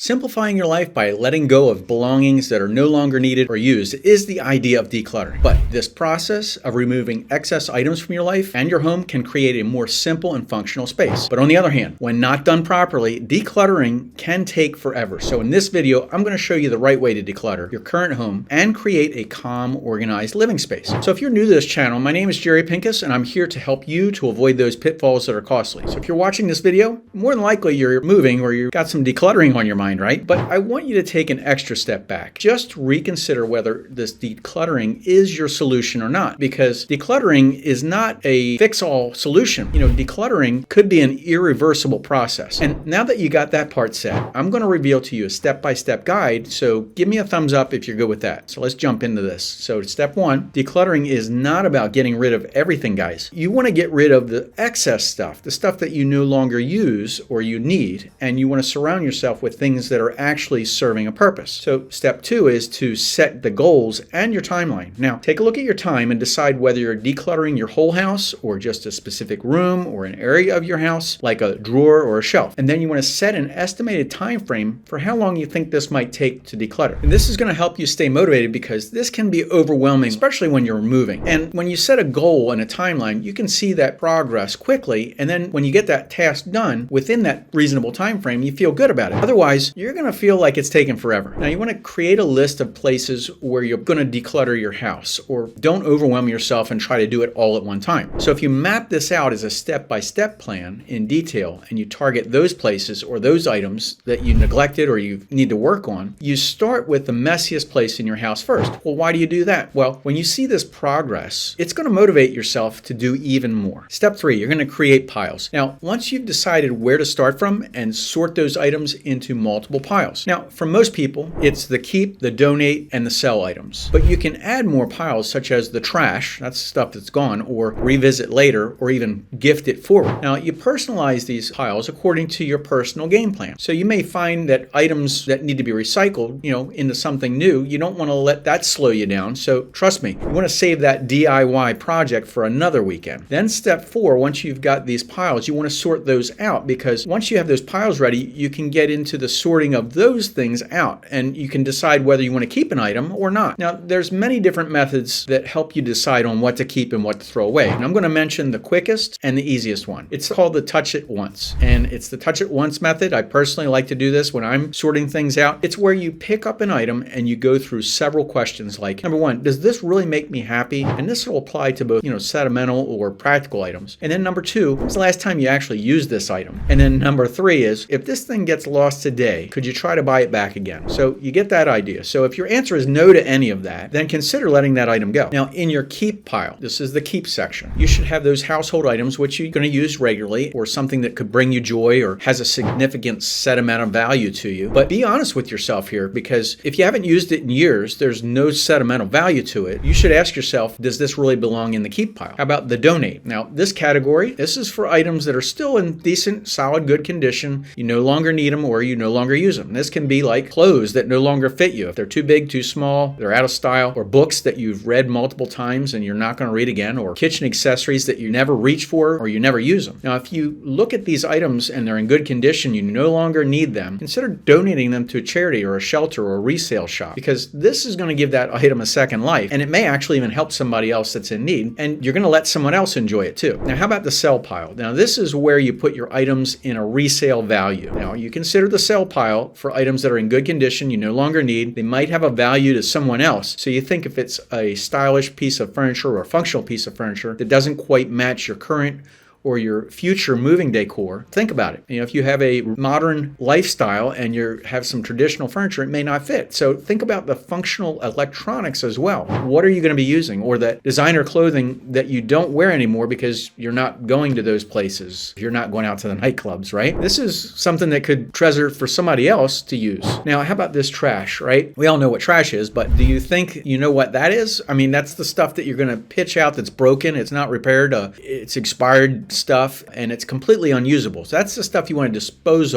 Simplifying your life by letting go of belongings that are no longer needed or used is the idea of decluttering. But this process of removing excess items from your life and your home can create a more simple and functional space. But on the other hand, when not done properly, decluttering can take forever. So in this video, I'm going to show you the right way to declutter your current home and create a calm, organized living space. So if you're new to this channel, my name is Pinkas, and I'm here to help you to avoid those pitfalls that are costly. So if you're watching this video, more than likely you're moving or you've got some decluttering on your mind, right? But I want you to take an extra step back. Just reconsider whether this decluttering is your solution or not, because decluttering is not a fix-all solution. Decluttering could be an irreversible process. And now that you got that part set, I'm going to reveal to you a step-by-step guide. So give me a thumbs up if you're good with that. So let's jump into this. So step one, decluttering is not about getting rid of everything, guys. You want to get rid of the excess stuff, the stuff that you no longer use or you need, and you want to surround yourself with things that are actually serving a purpose. So step two is to set the goals and your timeline. Now, take a look at your time and decide whether you're decluttering your whole house or just a specific room or an area of your house, like a drawer or a shelf. And then you want to set an estimated time frame for how long you think this might take to declutter. And this is going to help you stay motivated, because this can be overwhelming, especially when you're moving. And when you set a goal and a timeline, you can see that progress quickly. And then when you get that task done within that reasonable time frame, you feel good about it. Otherwise, you're going to feel like it's taken forever. Now, you want to create a list of places where you're going to declutter your house, or don't overwhelm yourself and try to do it all at one time. So if you map this out as a step-by-step plan in detail, and you target those places or those items that you neglected or you need to work on, you start with the messiest place in your house first. Well, why do you do that? Well, when you see this progress, it's going to motivate yourself to do even more. Step three, you're going to create piles. Now, once you've decided where to start from, and sort those items into multiple piles. Now, for most people, it's the keep, the donate, and the sell items. But you can add more piles, such as the trash, that's stuff that's gone, or revisit later, or even gift it forward. Now, you personalize these piles according to your personal game plan. So you may find that items that need to be recycled, into something new, you don't want to let that slow you down. So trust me, you want to save that DIY project for another weekend. Then step four, once you've got these piles, you want to sort those out, because once you have those piles ready, you can get into the sorting of those things out, and you can decide whether you want to keep an item or not. Now, there's many different methods that help you decide on what to keep and what to throw away. And I'm going to mention the quickest and the easiest one. It's called the touch it once. And it's the touch it once method. I personally like to do this when I'm sorting things out. It's where you pick up an item and you go through several questions like, number one, does this really make me happy? And this will apply to both, sentimental or practical items. And then number two, when's the last time you actually used this item? And then number three is, if this thing gets lost today, could you try to buy it back again? So you get that idea. So if your answer is no to any of that, then consider letting that item go. Now, in your keep pile, this is the keep section. You should have those household items which you're going to use regularly, or something that could bring you joy or has a significant set amount of value to you. But be honest with yourself here, because if you haven't used it in years, there's no set amount of value to it. You should ask yourself, does this really belong in the keep pile? How about the donate? Now, this category, this is for items that are still in decent, solid, good condition. You no longer need them, or you no longer use them. This can be like clothes that no longer fit you. If they're too big, too small, they're out of style, or books that you've read multiple times and you're not going to read again, or kitchen accessories that you never reach for or you never use them. Now, if you look at these items and they're in good condition, you no longer need them, consider donating them to a charity or a shelter or a resale shop, because this is going to give that item a second life, and it may actually even help somebody else that's in need, and you're going to let someone else enjoy it too. Now, how about the sell pile? Now, this is where you put your items in a resale value. Now, you consider the sell pile for items that are in good condition, you no longer need. They might have a value to someone else. So you think if it's a stylish piece of furniture or a functional piece of furniture that doesn't quite match your current or your future moving decor, think about it. If you have a modern lifestyle and you have some traditional furniture, it may not fit. So think about the functional electronics as well. What are you going to be using? Or that designer clothing that you don't wear anymore because you're not going to those places. You're not going out to the nightclubs, right? This is something that could treasure for somebody else to use. Now, how about this trash, right? We all know what trash is, but do you think you know what that is? I mean, that's the stuff that you're going to pitch out that's broken, it's not repaired, it's expired stuff, and it's completely unusable. So that's the stuff you want to dispose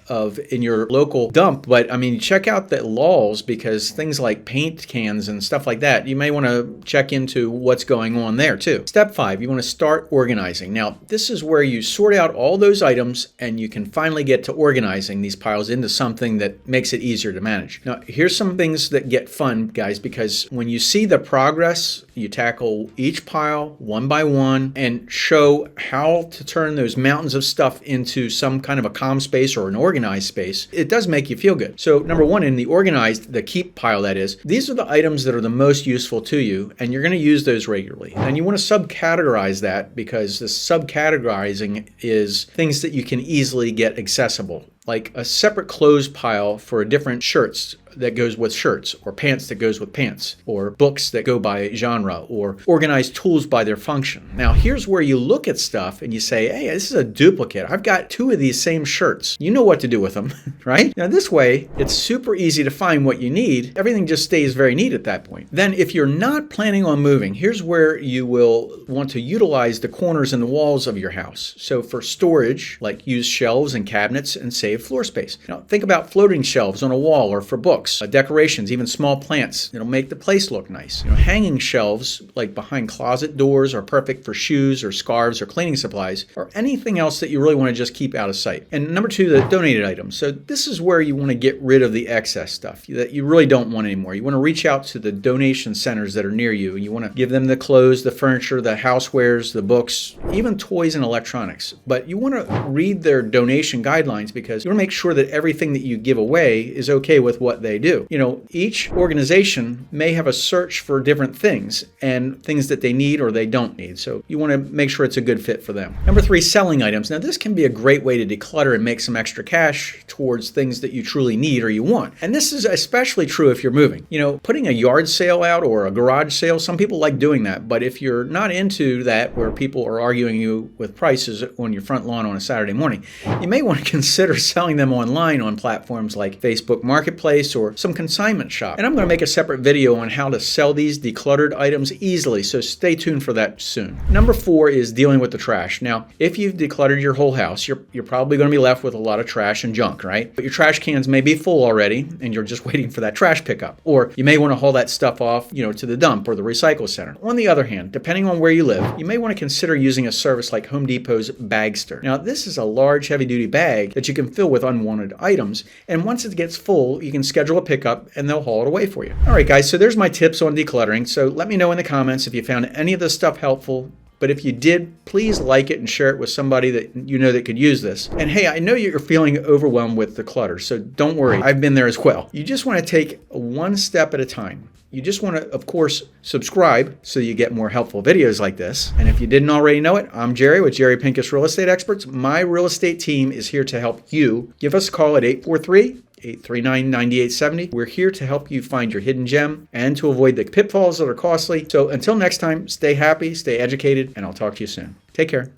of in your local dump, but I mean, check out the laws, because things like paint cans and stuff like that, you may want to check into what's going on there too. Step 5, you want to start organizing. Now, this is where you sort out all those items and you can finally get to organizing these piles into something that makes it easier to manage. Now, here's some things that get fun, guys, because when you see the progress, you tackle each pile one by one and show how to turn those mountains of stuff into some kind of a calm space or an organized space. It does make you feel good. So number 1, in the organized, the keep pile that is, these are the items that are the most useful to you, and you're going to use those regularly. And you want to subcategorize that, because the subcategorizing is things that you can easily get accessible, like a separate clothes pile for different shirts that goes with shirts, or pants that goes with pants, or books that go by genre, or organized tools by their function. Now, here's where you look at stuff and you say, hey, this is a duplicate. I've got 2 of these same shirts. You know what to do with them, right? Now, this way, it's super easy to find what you need. Everything just stays very neat at that point. Then, if you're not planning on moving, here's where you will want to utilize the corners and the walls of your house. So for storage, like use shelves and cabinets and save floor space. Now, think about floating shelves on a wall or for books. Decorations, even small plants. It'll make the place look nice. Hanging shelves like behind closet doors are perfect for shoes or scarves or cleaning supplies, or anything else that you really want to just keep out of sight. And number 2, the donated items. So this is where you want to get rid of the excess stuff that you really don't want anymore. You want to reach out to the donation centers that are near you, and you want to give them the clothes, the furniture, the housewares, the books, even toys and electronics. But you want to read their donation guidelines, because you want to make sure that everything that you give away is okay with what they do. Each organization may have a search for different things and things that they need or they don't need. So you want to make sure it's a good fit for them. Number 3, selling items. Now, this can be a great way to declutter and make some extra cash towards things that you truly need or you want. And this is especially true if you're moving. Putting a yard sale out or a garage sale, some people like doing that. But if you're not into that, where people are arguing you with prices on your front lawn on a Saturday morning, you may want to consider selling them online on platforms like Facebook Marketplace or some consignment shop. And I'm going to make a separate video on how to sell these decluttered items easily, so stay tuned for that soon. Number 4 is dealing with the trash. Now, if you've decluttered your whole house, you're probably going to be left with a lot of trash and junk, right? But your trash cans may be full already, and you're just waiting for that trash pickup. Or you may want to haul that stuff off, to the dump or the recycle center. On the other hand, depending on where you live, you may want to consider using a service like Home Depot's Bagster. Now, this is a large, heavy-duty bag that you can fill with unwanted items, and once it gets full, you can schedule a pickup and they'll haul it away for you. All right, guys, so there's my tips on decluttering. So let me know in the comments if you found any of this stuff helpful. But if you did, please like it and share it with somebody that you know that could use this. And hey, I know you're feeling overwhelmed with the clutter, so don't worry. I've been there as well. You just want to take one step at a time. You just want to, of course, subscribe so you get more helpful videos like this. And if you didn't already know it, I'm Jerry with Jerry Pinkas Real Estate Experts. My real estate team is here to help you. Give us a call at 843-839-9870. We're here to help you find your hidden gem and to avoid the pitfalls that are costly. So until next time, stay happy, stay educated, and I'll talk to you soon. Take care.